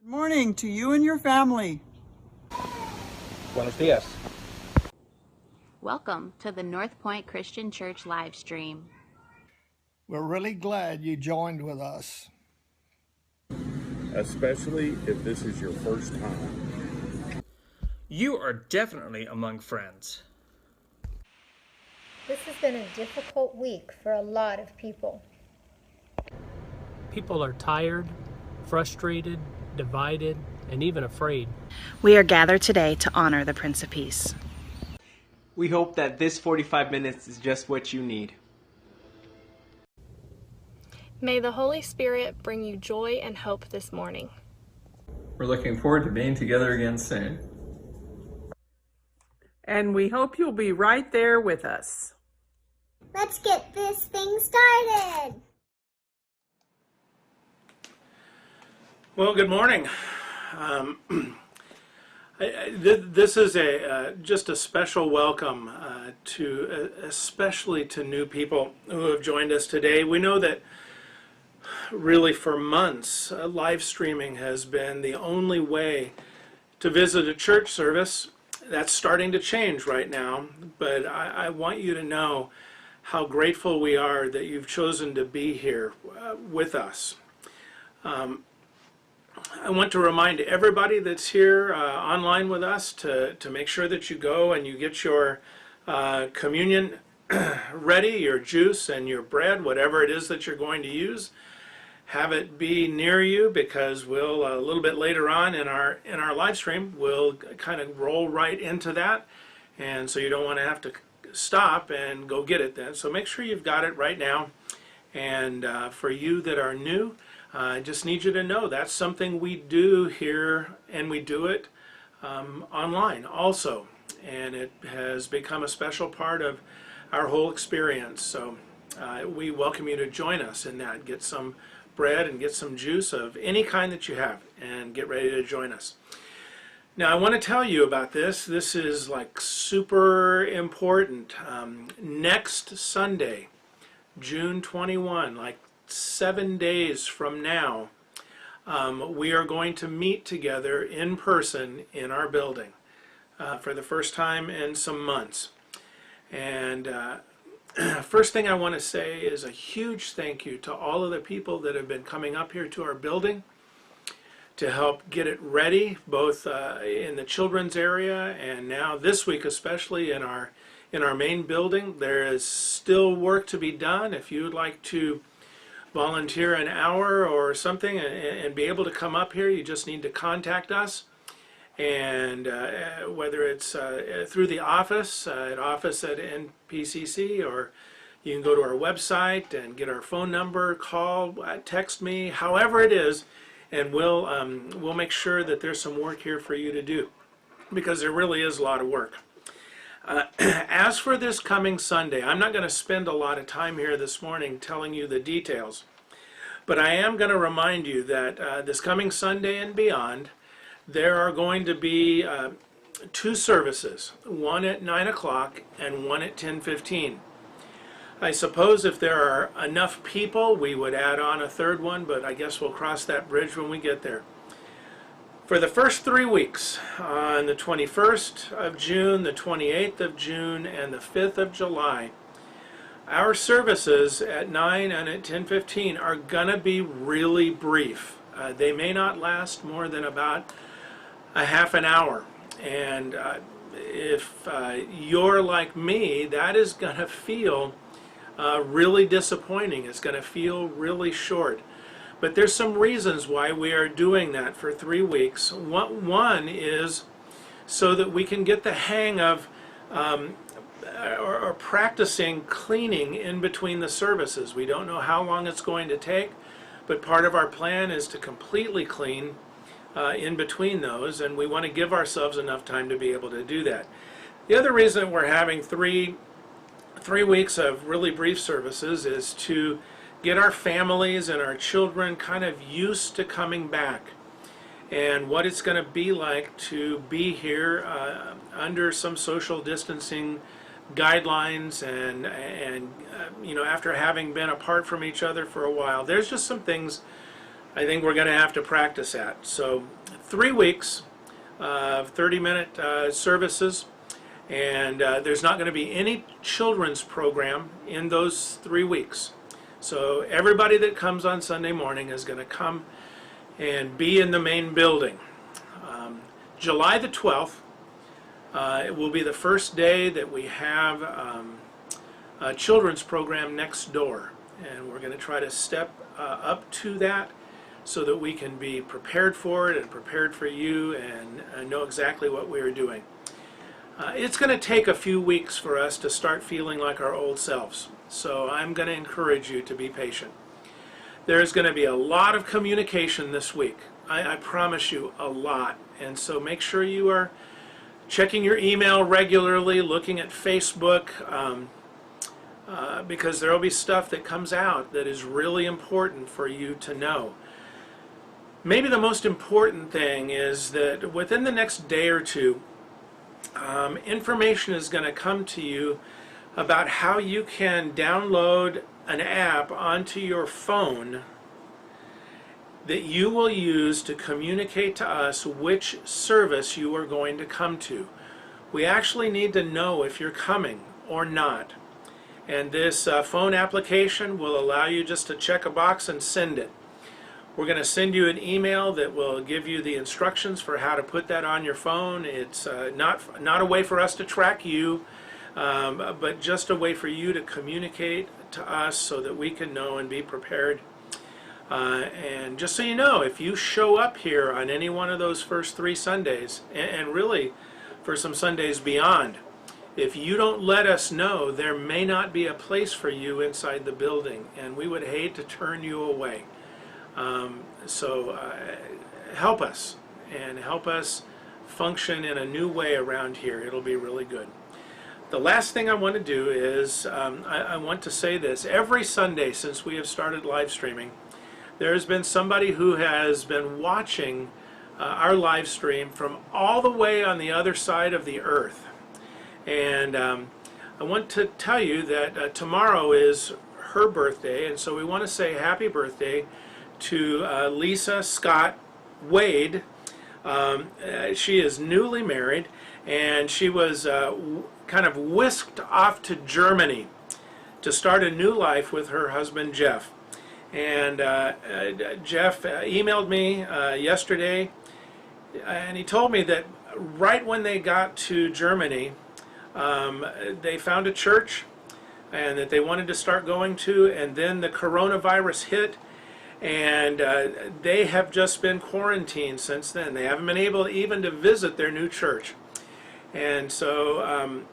Good morning to you and your family. Buenos dias. Welcome to the North Point Christian Church live stream. We're really glad you joined with us. Especially if this is your first time. You are definitely among friends. This has been a difficult week for a lot of people. People are tired, frustrated, divided, and even afraid. We are gathered today to honor the Prince of Peace. We hope that this 45 minutes is just what you need. May the Holy Spirit bring you joy and hope this morning. We're looking forward to being together again soon. And we hope you'll be right there with us. Let's get this thing started. Well, good morning. This is just a special welcome especially to new people who have joined us today. We know that really for months, live streaming has been the only way to visit a church service. That's starting to change right now, but I want you to know how grateful we are that you've chosen to be here with us. I want to remind everybody that's here online with us to make sure that you go and you get your communion ready, your juice and your bread, whatever it is that you're going to use. Have it be near you, because we'll a little bit later on in our live stream we'll kind of roll right into that, and so you don't want to have to stop and go get it then. So make sure you've got it right now. And for you that are new, I just need you to know that's something we do here, and we do it online also, and it has become a special part of our whole experience. So we welcome you to join us in that. Get some bread and get some juice of any kind that you have, and get ready to join us. Now I want to tell you about this. This is like super important. Next Sunday, June 21, like 7 days from now, we are going to meet together in person in our building for the first time in some months. And first thing I want to say is a huge thank you to all of the people that have been coming up here to our building to help get it ready, both in the children's area and now this week especially in our main building. There is still work to be done. If you would like to volunteer an hour or something and be able to come up here, you just need to contact us. And whether it's through the office at Npcc, or you can go to our website and get our phone number, call, text me, however it is, and we'll make sure that there's some work here for you to do, because there really is a lot of work. As for this coming Sunday, I'm not going to spend a lot of time here this morning telling you the details, but I am going to remind you that this coming Sunday and beyond, there are going to be two services, one at 9 o'clock and one at 10:15. I suppose if there are enough people, we would add on a third one, but I guess we'll cross that bridge when we get there. For the first 3 weeks, on the 21st of June, the 28th of June, and the 5th of July, our services at 9 and at 10:15 are going to be really brief. They may not last more than about a half an hour. And if you're like me, that is going to feel really disappointing. It's going to feel really short. But there's some reasons why we are doing that for 3 weeks. One is so that we can get the hang of or practicing cleaning in between the services. We don't know how long it's going to take, but part of our plan is to completely clean in between those, and we want to give ourselves enough time to be able to do that. The other reason we're having three weeks of really brief services is to get our families and our children kind of used to coming back, and what it's going to be like to be here under some social distancing guidelines, and you know, after having been apart from each other for a while. There's just some things I think we're going to have to practice that. So 3 weeks of 30-minute services, and there's not going to be any children's program in those 3 weeks. So everybody that comes on Sunday morning is going to come and be in the main building. July the 12th, it will be the first day that we have a children's program next door, and we're going to try to step up to that so that we can be prepared for it and prepared for you and know exactly what we are doing. It's going to take a few weeks for us to start feeling like our old selves, so I'm going to encourage you to be patient. There's going to be a lot of communication this week. I promise you, a lot. And so make sure you are checking your email regularly, looking at Facebook, because there will be stuff that comes out that is really important for you to know. Maybe the most important thing is that within the next day or two, information is going to come to you about how you can download an app onto your phone that you will use to communicate to us which service you are going to come to. We actually need to know if you're coming or not. And this phone application will allow you just to check a box and send it. We're going to send you an email that will give you the instructions for how to put that on your phone. It's not a way for us to track you, but just a way for you to communicate to us so that we can know and be prepared. And just so you know, if you show up here on any one of those first 3 Sundays, and really for some Sundays beyond, if you don't let us know, there may not be a place for you inside the building, and we would hate to turn you away. So help us, and help us function in a new way around here. It'll be really good. The last thing I want to do is I want to say this. Every Sunday since we have started live streaming, there's been somebody who has been watching our live stream from all the way on the other side of the earth. And I want to tell you that tomorrow is her birthday, and so we want to say happy birthday to Lisa Scott Wade. She is newly married, and she was kind of whisked off to Germany to start a new life with her husband Jeff. And Jeff emailed me yesterday, and he told me that right when they got to Germany, they found a church and that they wanted to start going to, and then the coronavirus hit, and they have just been quarantined since then. They haven't been able even to visit their new church. And so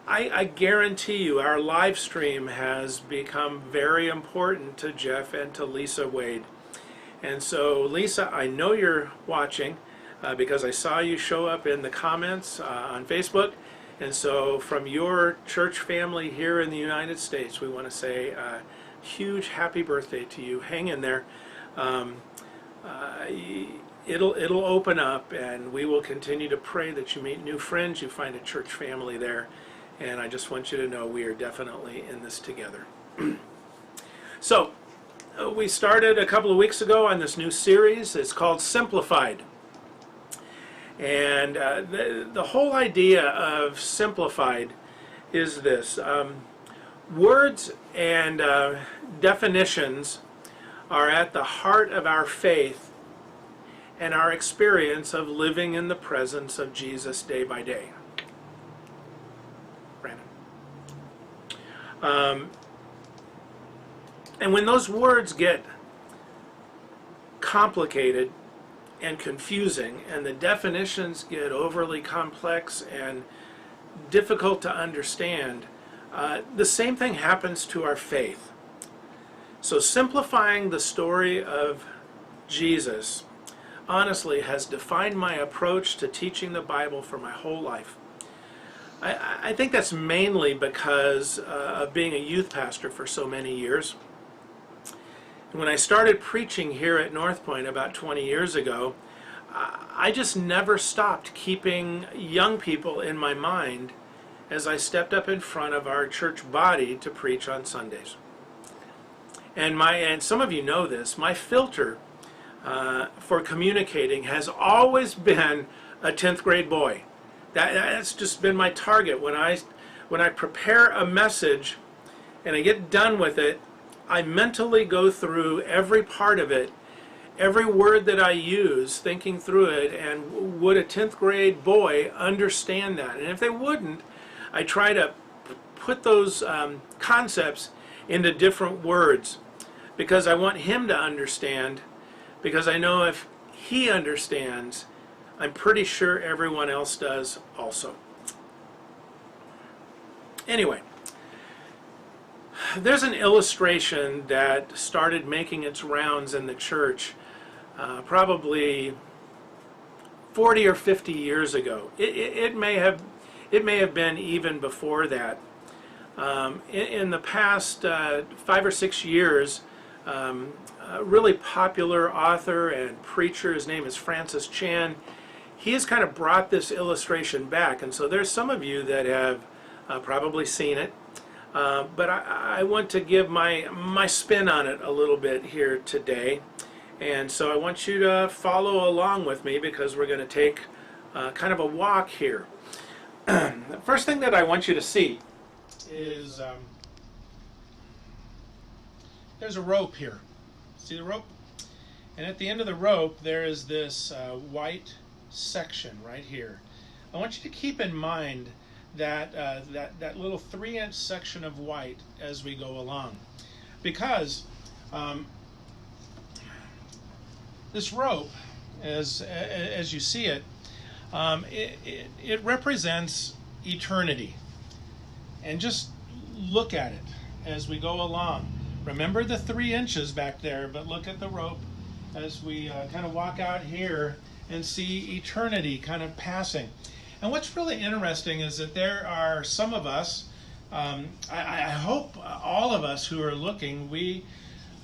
I guarantee you our live stream has become very important to Jeff and to Lisa Wade. And so Lisa, I know you're watching because I saw you show up in the comments on Facebook. And so from your church family here in the United States, we want to say a huge happy birthday to you. Hang in there. It'll open up, and we will continue to pray that you meet new friends, you find a church family there. And I just want you to know we are definitely in this together. So, we started a couple of weeks ago on this new series. It's called Simplified. And the whole idea of Simplified is this. Words and definitions are at the heart of our faith and our experience of living in the presence of Jesus day by day. And when those words get complicated and confusing, and the definitions get overly complex and difficult to understand, the same thing happens to our faith. So simplifying the story of Jesus, honestly, has defined my approach to teaching the Bible for my whole life. I think that's mainly because of being a youth pastor for so many years. When I started preaching here at North Point about 20 years ago, I just never stopped keeping young people in my mind as I stepped up in front of our church body to preach on Sundays. And some of you know this, my filter for communicating has always been a 10th grade boy. That's just been my target. When I prepare a message and I get done with it, I mentally go through every part of it, every word that I use, thinking through it, and would a 10th grade boy understand that? And if they wouldn't, I try to put those concepts into different words, because I want him to understand, because I know if he understands, I'm pretty sure everyone else does also. Anyway, there's an illustration that started making its rounds in the church probably 40 or 50 years ago. It may have been even before that. In the past 5 or 6 years, a really popular author and preacher, his name is Francis Chan, he has kind of brought this illustration back, and so there's some of you that have probably seen it. But I want to give my spin on it a little bit here today. And so I want you to follow along with me, because we're going to take kind of a walk here. The first thing that I want you to see is there's a rope here. See the rope? And at the end of the rope there is this white section right here. I want you to keep in mind that that little 3-inch section of white as we go along, because this rope, as you see it, it represents eternity. And just look at it as we go along. Remember the 3 inches back there, but look at the rope as we kind of walk out here and see eternity kind of passing. And what's really interesting is that there are some of us, I hope all of us who are looking, we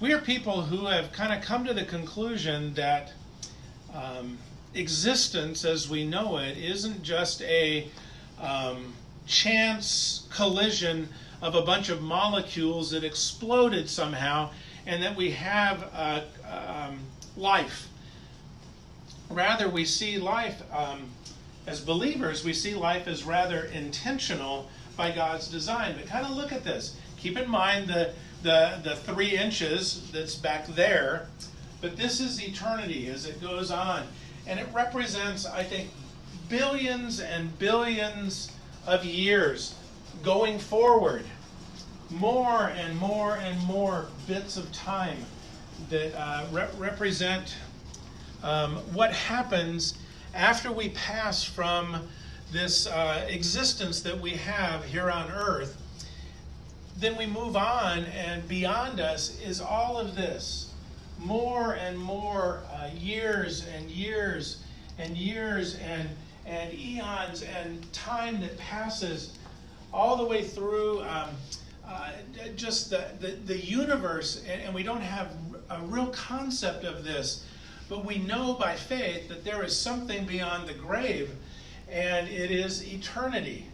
are people who have kind of come to the conclusion that existence as we know it isn't just a chance collision of a bunch of molecules that exploded somehow, and that we have life. Rather, we see life, as believers, we see life as rather intentional by God's design. But kind of look at this. Keep in mind the 3 inches that's back there, but this is eternity as it goes on. And it represents, I think, billions and billions of years going forward. More and more and more bits of time that represent what happens after we pass from this existence that we have here on earth. Then we move on, and beyond us is all of this. More and more years and years and years and eons and time that passes all the way through just the universe, and we don't have a real concept of this, but we know by faith that there is something beyond the grave, and it is eternity.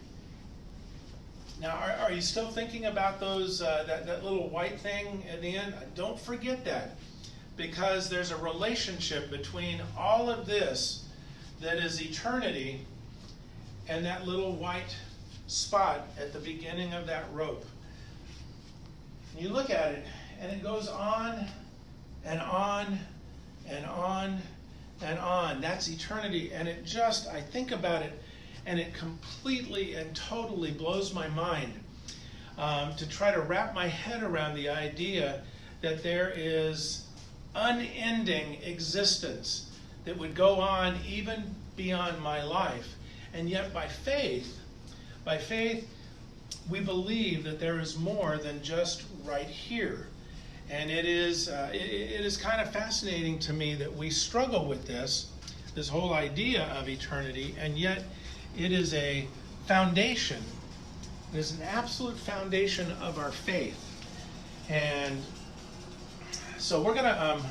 Now, are you still thinking about those that little white thing at the end? Don't forget that, because there's a relationship between all of this that is eternity and that little white spot at the beginning of that rope. You look at it, and it goes on and on and on and on. That's eternity. And it just, I think about it, and it completely and totally blows my mind to try to wrap my head around the idea that there is unending existence that would go on even beyond my life. And yet by faith, we believe that there is more than just right here. And it is kind of fascinating to me that we struggle with this whole idea of eternity, and yet it is a foundation. It is an absolute foundation of our faith. And so we're gonna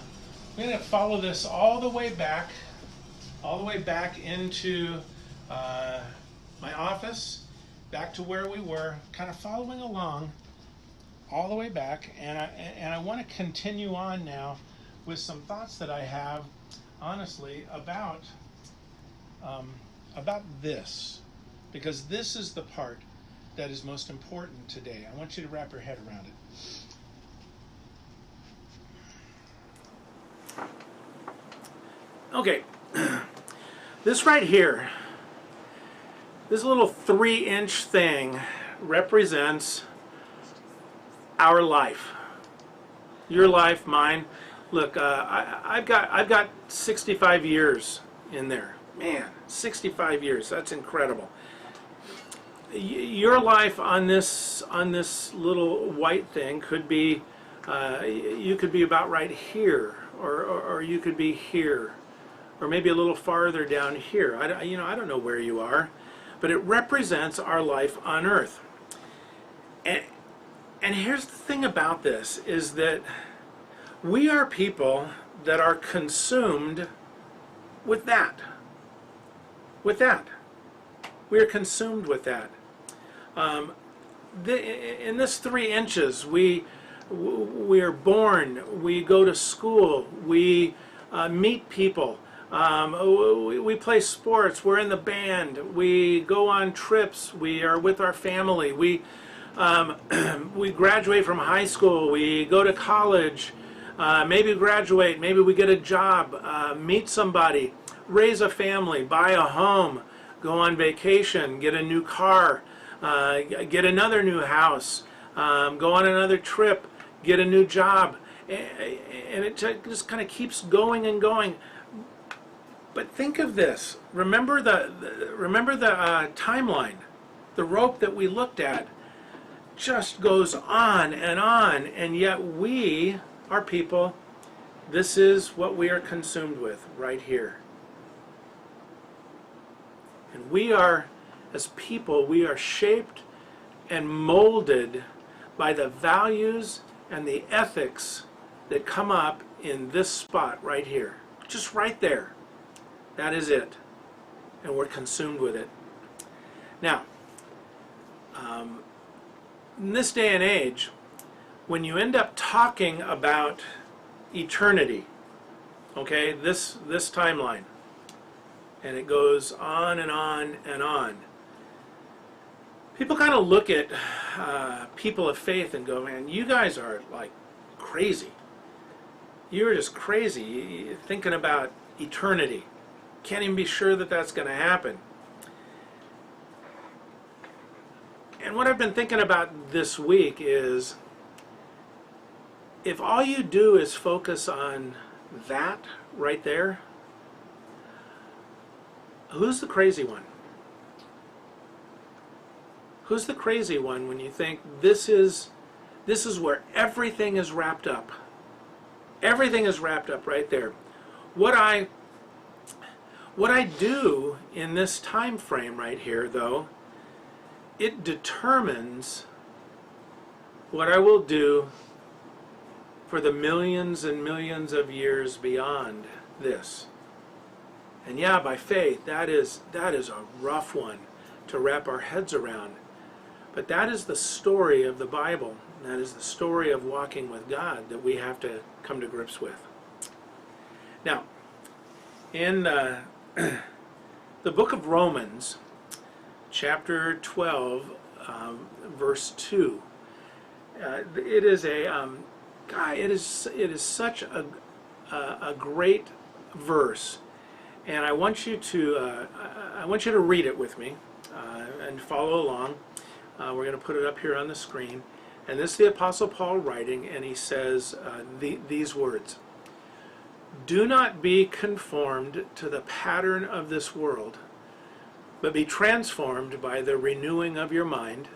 follow this all the way back into my office, back to where we were, kind of following along all the way back, and I want to continue on now with some thoughts that I have, honestly, about this, because this is the part that is most important today. I want you to wrap your head around it. Okay, this right here, this little 3-inch thing represents our life. Your life, mine. Look, I've got 65 years in there. Man, 65 years. That's incredible. Your life on this little white thing could be, you could be about right here, or you could be here, or maybe a little farther down here. I don't know where you are, but it represents our life on earth. And here's the thing about this, is that we are people that are consumed with that. With that. We are consumed with that. In this 3 inches, we are born, we go to school, we meet people, we play sports, we're in the band, we go on trips, we are with our family, we graduate from high school, we go to college, maybe graduate, maybe we get a job, meet somebody, raise a family, buy a home, go on vacation, get a new car, get another new house, go on another trip, get a new job, and it just kind of keeps going and going. But think of this. Remember the timeline. The rope that we looked at just goes on, and yet we are people. This is what we are consumed with right here. And we are, as people, we are shaped and molded by the values and the ethics that come up in this spot right here. Just right there. That is it. And we're consumed with it. Now, in this day and age, when you end up talking about eternity, okay, this timeline, and it goes on and on and on, people kind of look at people of faith and go, man, you guys are like crazy. You're just crazy. You're thinking about eternity. Can't even be sure that that's going to happen. And what I've been thinking about this week is, if all you do is focus on that right there, who's the crazy one? Who's the crazy one when you think this is where everything is wrapped up? Everything is wrapped up right there. What I do in this time frame right here, though, it determines what I will do for the millions and millions of years beyond this. And yeah, by faith, that is a rough one to wrap our heads around. But that is the story of the Bible. That is the story of walking with God that we have to come to grips with. Now, in the book of Romans, chapter 12, verse 2, it is such a great verse, and I want you to read it with me and follow along. We're going to put it up here on the screen, and this is the Apostle Paul writing, and he says these words: "Do not be conformed to the pattern of this world, but be transformed by the renewing of your mind.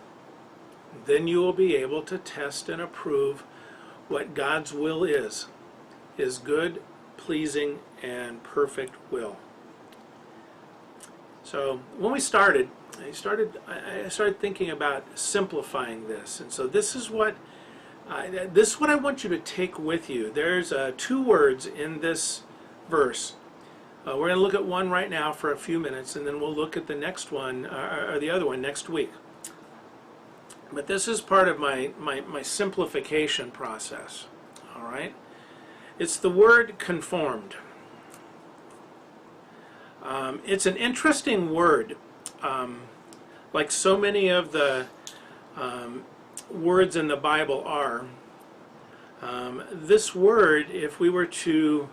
Then you will be able to test and approve what God's will is, His good, pleasing, and perfect will." So when we started, I started thinking about simplifying this, and so this is what I want you to take with you. There's 2 words in this verse. We're going to look at one right now for a few minutes, and then we'll look at the next one, or the other one, next week. But this is part of my simplification process. All right? It's the word conformed. It's an interesting word. Like so many of the words in the Bible are. This word, if we were to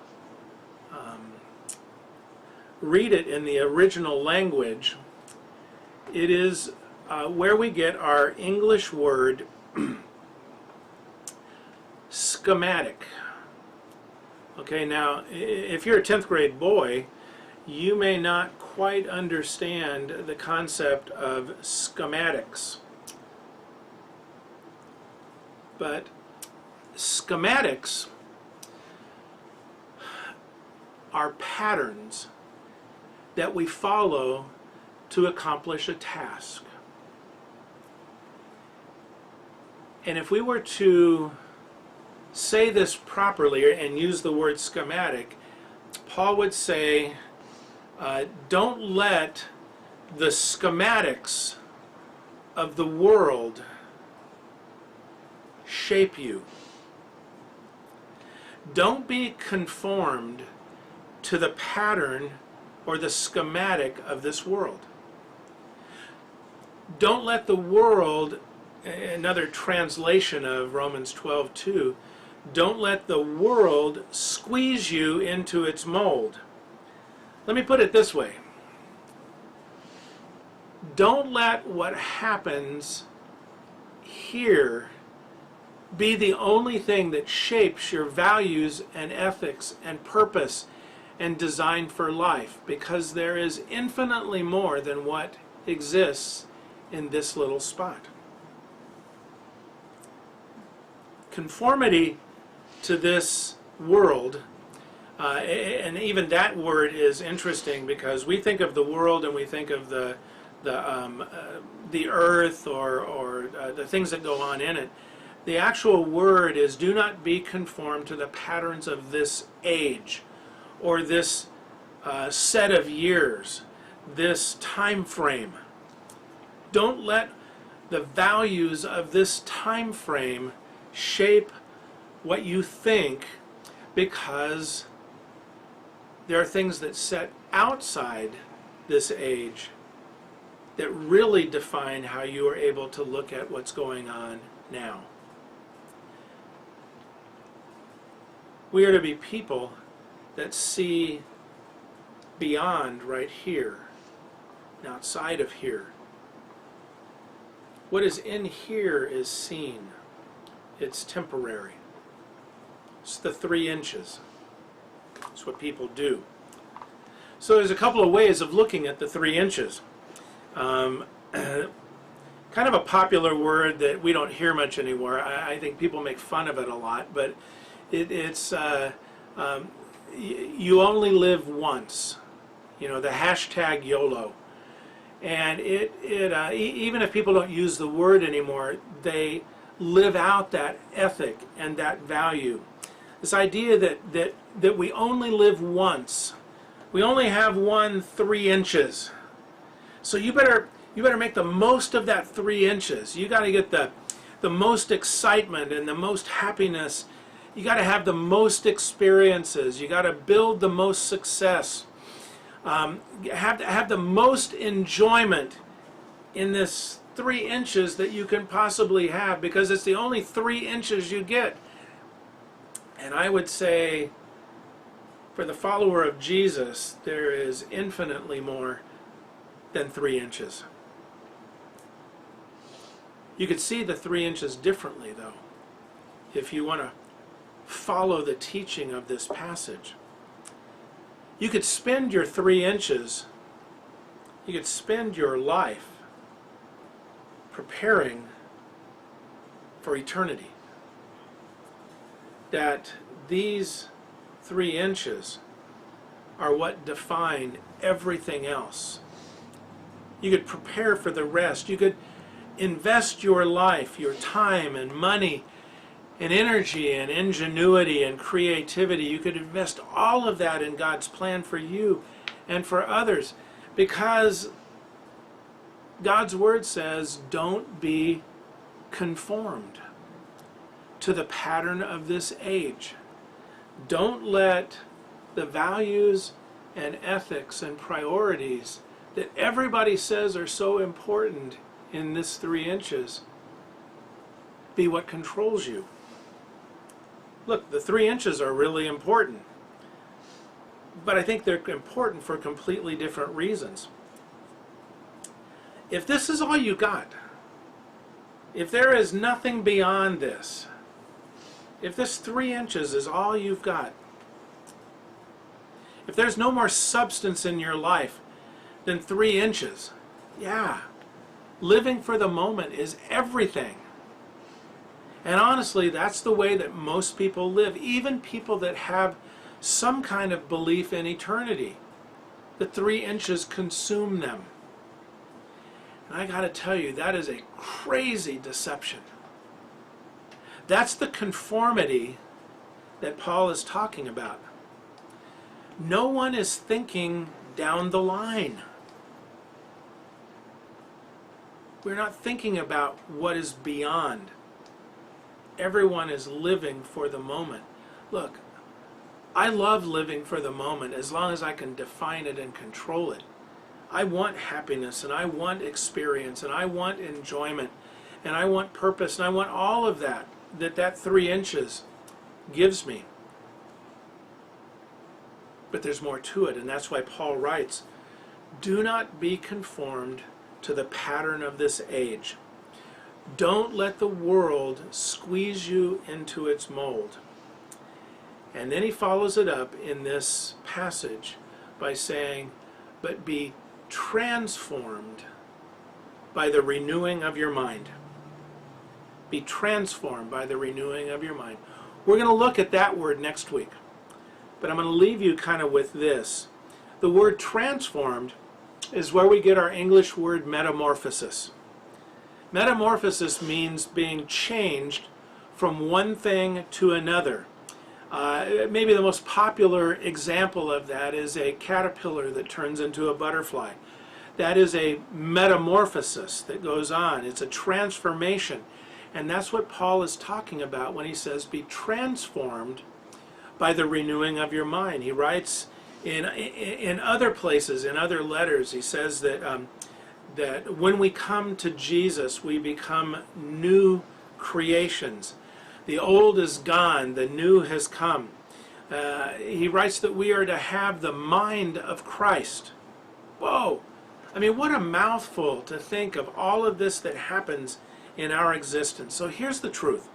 read it in the original language, it is where we get our English word schematic. Okay, now if you're a 10th grade boy, you may not quite understand the concept of schematics. But schematics are patterns that we follow to accomplish a task. And if we were to say this properly and use the word schematic, Paul would say, don't let the schematics of the world shape you. Don't be conformed to the pattern or the schematic of this world. Don't let the world, another translation of Romans 12:2, don't let the world squeeze you into its mold. Let me put it this way. Don't let what happens here be the only thing that shapes your values and ethics and purpose and design for life, because there is infinitely more than what exists in this little spot. Conformity to this world, and even that word is interesting because we think of the world and we think of the earth or the things that go on in it. The actual word is, do not be conformed to the patterns of this age or this set of years, this time frame. Don't let the values of this time frame shape what you think, because there are things that set outside this age that really define how you are able to look at what's going on now. We are to be people that see beyond right here and outside of here. What is in here is seen. It's temporary. It's the 3 inches. It's what people do. So there's a couple of ways of looking at the 3 inches. Kind of a popular word that we don't hear much anymore. I think people make fun of it a lot, but it's you only live once. You know, the hashtag YOLO. And even if people don't use the word anymore, they live out that ethic and that value. This idea that we only live once. We only have 3 inches. So you better make the most of that 3 inches. You got to get the most excitement and the most happiness. You got to have the most experiences. You got to build the most success. Have the most enjoyment in this 3 inches that you can possibly have, because it's the only 3 inches you get. And I would say, for the follower of Jesus, there is infinitely more than 3 inches. You could see the 3 inches differently, though, if you want to follow the teaching of this passage. You could spend your 3 inches, you could spend your life preparing for eternity. That these 3 inches are what define everything else. You could prepare for the rest. You could invest your life, your time and money and energy and ingenuity and creativity. You could invest all of that in God's plan for you and for others, because God's word says, don't be conformed to the pattern of this age. Don't let the values and ethics and priorities that everybody says are so important in this 3 inches be what controls you. Look, the 3 inches are really important, but I think they're important for completely different reasons. If this is all you got, if there is nothing beyond this, if this 3 inches is all you've got, if there's no more substance in your life than 3 inches, yeah, living for the moment is everything. And honestly, that's the way that most people live, even people that have some kind of belief in eternity. The 3 inches consume them. And I got to tell you, that is a crazy deception. That's the conformity that Paul is talking about. No one is thinking down the line. We're not thinking about what is beyond. Everyone is living for the moment. Look, I love living for the moment as long as I can define it and control it. I want happiness, and I want experience, and I want enjoyment, and I want purpose, and I want all of that that 3 inches gives me. But there's more to it, and that's why Paul writes, do not be conformed to the pattern of this age. Don't let the world squeeze you into its mold. And then he follows it up in this passage by saying, but be transformed by the renewing of your mind. Be transformed by the renewing of your mind. We're going to look at that word next week. But I'm going to leave you kind of with this. The word transformed is where we get our English word metamorphosis. Metamorphosis means being changed from one thing to another. Maybe the most popular example of that is a caterpillar that turns into a butterfly. That is a metamorphosis that goes on. It's a transformation. And that's what Paul is talking about when he says, be transformed by the renewing of your mind. He writes in other places, in other letters, he says that that when we come to Jesus, we become new creations. The old is gone, the new has come. He writes that we are to have the mind of Christ. Whoa! I mean, what a mouthful to think of all of this that happens in our existence. So here's the truth.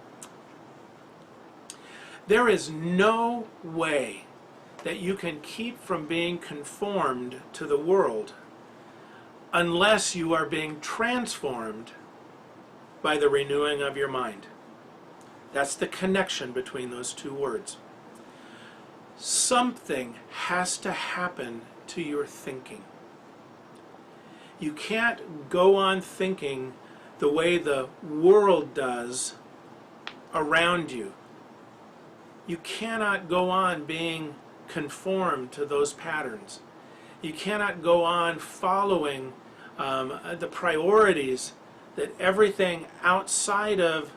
There is no way that you can keep from being conformed to the world unless you are being transformed by the renewing of your mind. That's the connection between those two words. Something has to happen to your thinking. You can't go on thinking the way the world does around you. You cannot go on being conformed to those patterns. You cannot go on following the priorities that everything outside of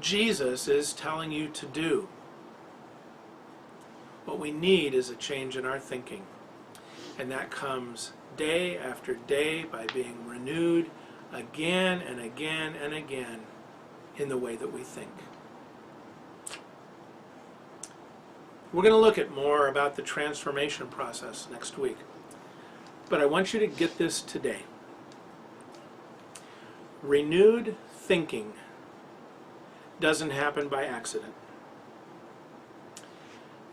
Jesus is telling you to do. What we need is a change in our thinking. And that comes day after day by being renewed again and again and again in the way that we think. We're going to look at more about the transformation process next week. But I want you to get this today. Renewed thinking doesn't happen by accident.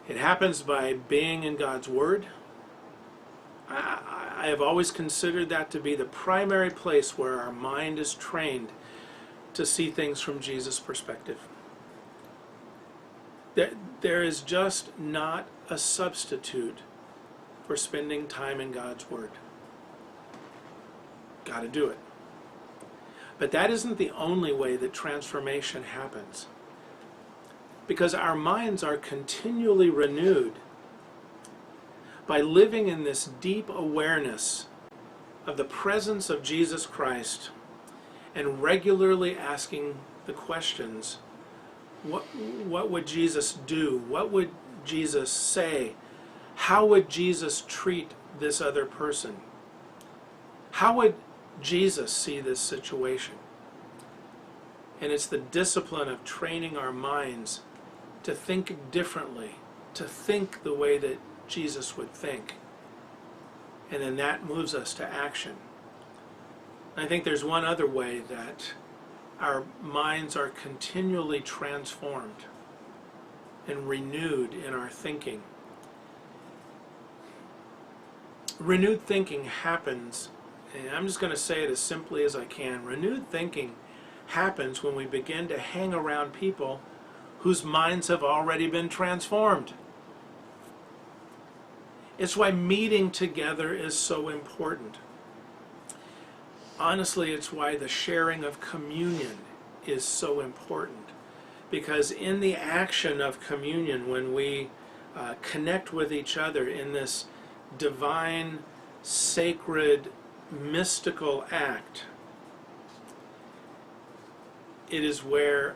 It happens by being in God's Word. I have always considered that to be the primary place where our mind is trained to see things from Jesus' perspective. There is just not a substitute for spending time in God's Word. Got to do it. But that isn't the only way that transformation happens. Because our minds are continually renewed by living in this deep awareness of the presence of Jesus Christ and regularly asking the questions, what would Jesus do? What would Jesus say? How would Jesus treat this other person? How would Jesus see this situation? And it's the discipline of training our minds to think differently, to think the way that Jesus would think. And then that moves us to action. I think there's one other way that our minds are continually transformed and renewed in our thinking. Renewed thinking happens, and I'm just going to say it as simply as I can. Renewed thinking happens when we begin to hang around people whose minds have already been transformed. It's why meeting together is so important. Honestly, it's why the sharing of communion is so important. Because in the action of communion, when we connect with each other in this divine, sacred, mystical act, it is where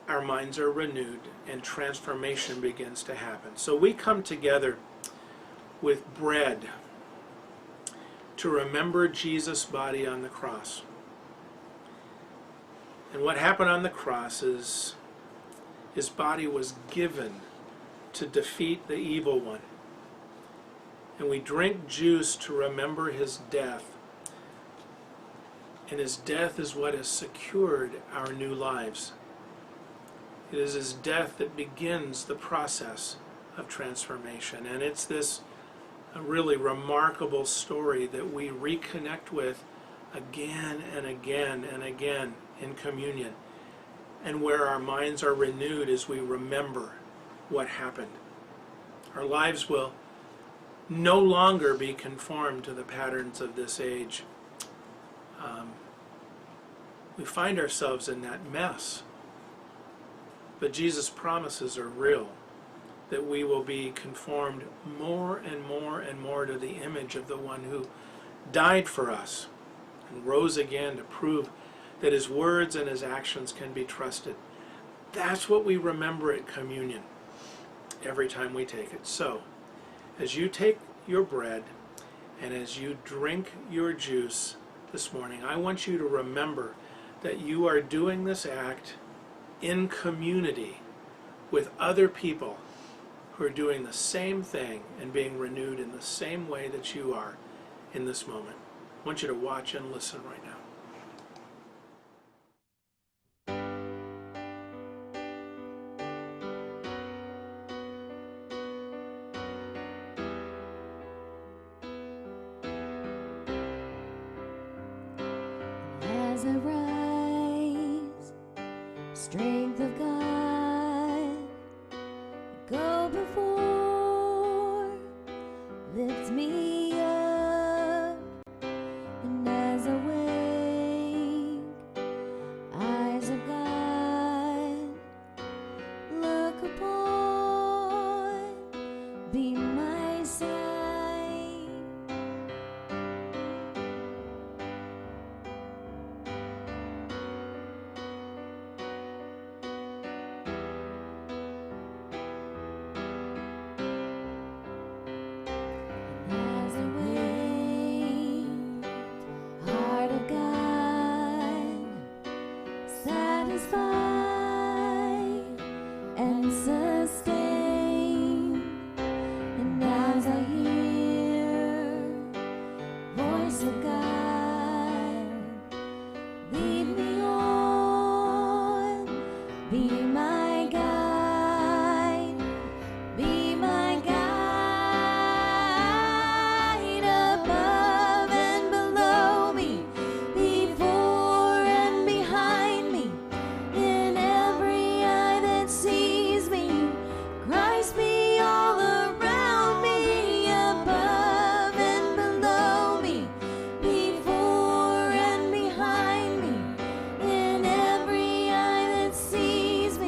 our minds are renewed and transformation begins to happen. So we come together with bread to remember Jesus' body on the cross. And what happened on the cross is his body was given to defeat the evil one. And we drink juice to remember his death. And his death is what has secured our new lives. It is his death that begins the process of transformation. And it's this really remarkable story that we reconnect with again and again and again in communion, and where our minds are renewed as we remember what happened. Our lives will no longer be conformed to the patterns of this age. We find ourselves in that mess, but Jesus' promises are real, that we will be conformed more and more and more to the image of the one who died for us and rose again to prove that his words and his actions can be trusted. That's what we remember at communion every time we take it. So, as you take your bread and as you drink your juice this morning, I want you to remember that you are doing this act in community with other people who are doing the same thing and being renewed in the same way that you are in this moment. I want you to watch and listen right now. As I rise, strength of God, go before, lift me up, and as I wake, eyes of God, look upon, be my sight. As I wait, heart of God, satisfy and sustain. And as I hear voice of God, lead me on, be my guide, be my guide. Above and below me, before and behind me, in every eye that sees me, Christ be all around me. Above and below me, before and behind me, in every eye that sees me.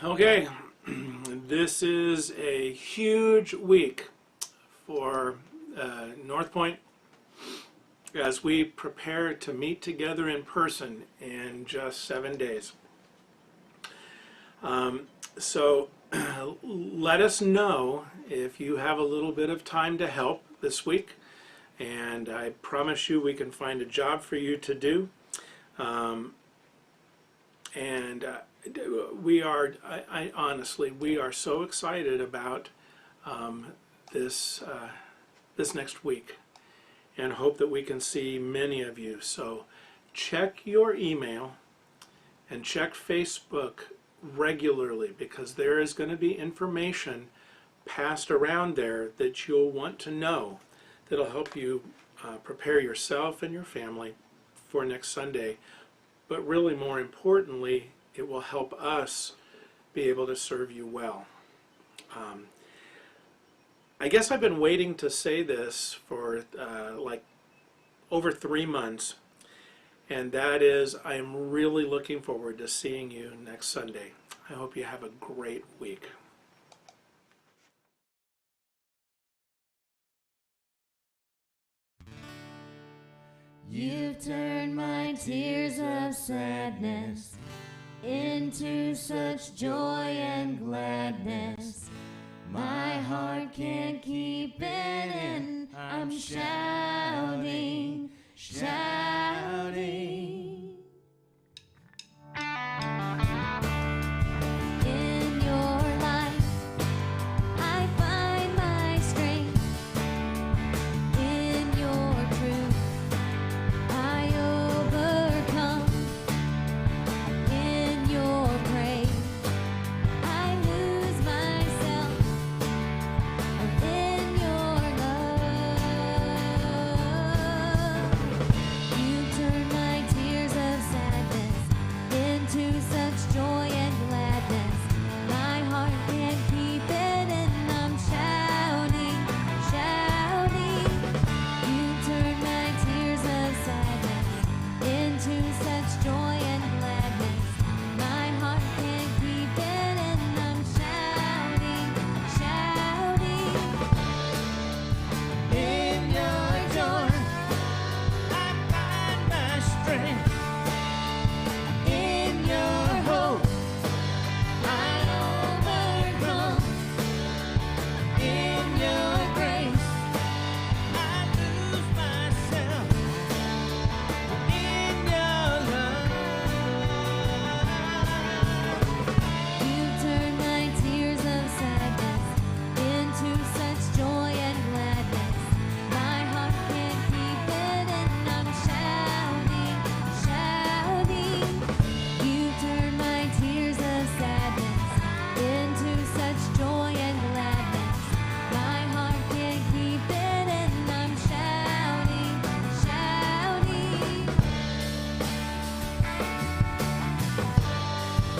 Okay, this is a huge week for North Point as we prepare to meet together in person in just 7 days. So let us know if you have a little bit of time to help this week, and I promise you we can find a job for you to do. We are, honestly, we are so excited about this next week, and hope that we can see many of you. So check your email and check Facebook regularly, because there is going to be information passed around there that you'll want to know that'll help you prepare yourself and your family for next Sunday. But really, more importantly, it will help us be able to serve you well. I guess I've been waiting to say this for like over 3 months, and that is, I am really looking forward to seeing you next Sunday. I hope you have a great week. You've turned my tears of sadness into such joy and gladness. My heart can't keep it in. I'm shouting, shouting. In your life, I find my strength. In your truth, I overcome. In your grace, I lose myself. In your love, you turn my tears of sadness into such joy and gladness. My heart can't keep it in. I'm shouting, shouting. You turn my tears of sadness into such joy and gladness. My heart can't keep it in. I'm shouting, shouting. In your joy, I find my strength. In your hope, I overcome. In your grace, I lose myself. In your love, you turn my tears of sadness into such joy and gladness. My heart can't keep it in. I'm shouting, shouting. You turn my tears of sadness into such joy and gladness. My heart can't keep it in.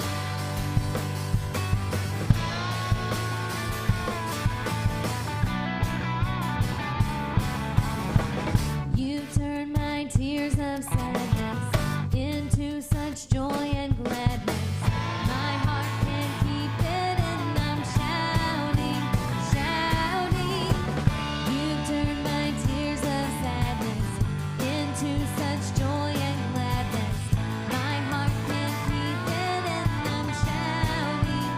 I'm shouting, shouting. You turn my tears of sadness into such joy and gladness. My heart can't keep it in. I'm shouting, shouting. You turn my tears of sadness into such joy and gladness. My heart can't keep it in. I'm shouting,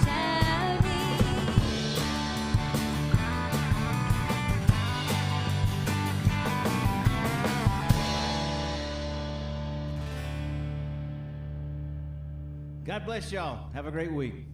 shouting. God bless y'all. Have a great week.